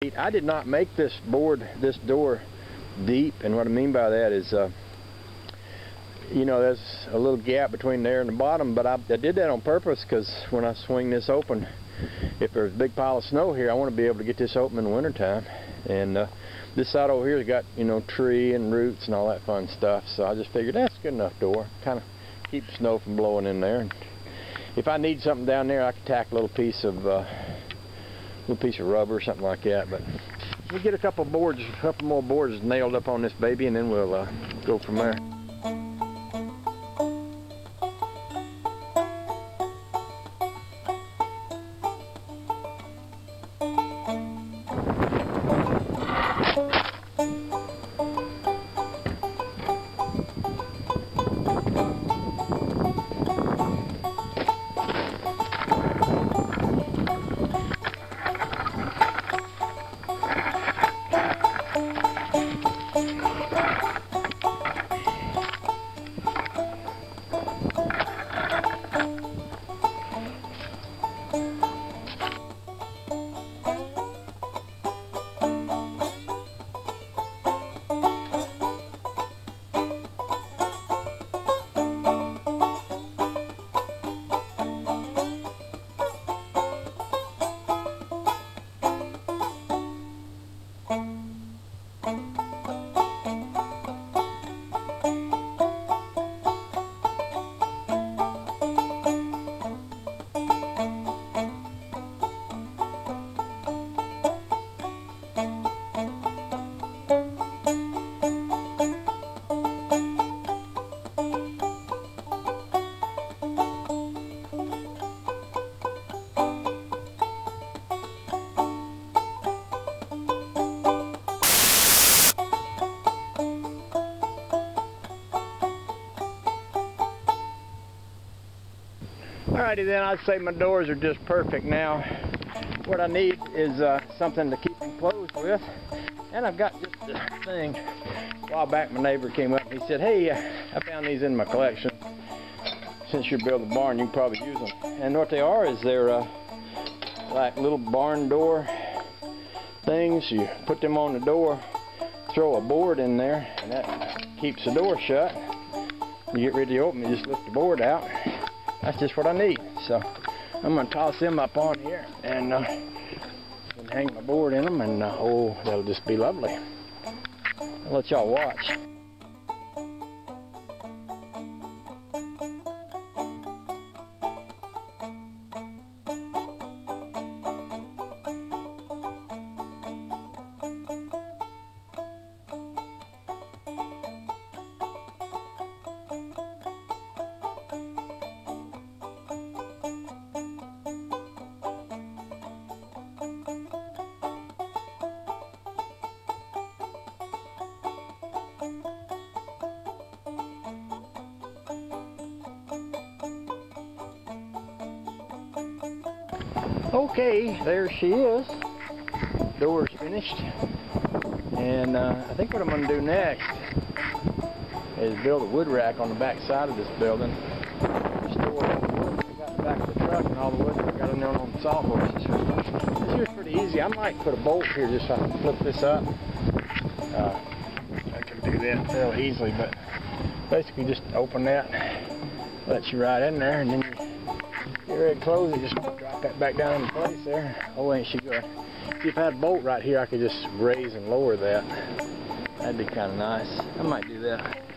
I did not make this door deep, and what I mean by that is, you know, there's a little gap between there and the bottom, but I did that on purpose because when I swing this open, if there's a big pile of snow here, I want to be able to get this open in the wintertime. And this side over here has got, you know, tree and roots and all that fun stuff, so I just figured that's a good enough door. Kind of keep the snow from blowing in there. And if I need something down there, I can tack a little piece of rubber or something like that. But we'll get a couple more boards nailed up on this baby, and then we'll go from there. Alrighty then, I'd say my doors are just perfect now. What I need is something to keep them closed with. And I've got just this thing. A while back my neighbor came up and he said, hey, I found these in my collection. Since you're building a barn, you can probably use them. And what they are is they're like little barn door things. You put them on the door, throw a board in there, and that keeps the door shut. You get ready to open it, you just lift the board out. That's just what I need. So I'm going to toss them up on here and hang my board in them, and oh, that'll just be lovely. I'll let y'all watch. Okay, there she is. Door's finished. And I think what I'm going to do next is build a wood rack on the back side of this building. Store all the wood we got in the back of the truck and all the wood we got in there on the sawhorses. This here's pretty easy. I might put a bolt here just so I can flip this up. I can do that fairly easily, but basically just open that, lets you right in there, and then you get ready to close it, just drop that back down in place there. Oh, ain't she good. If I had a bolt right here, I could just raise and lower that. That'd be kind of nice. I might do that.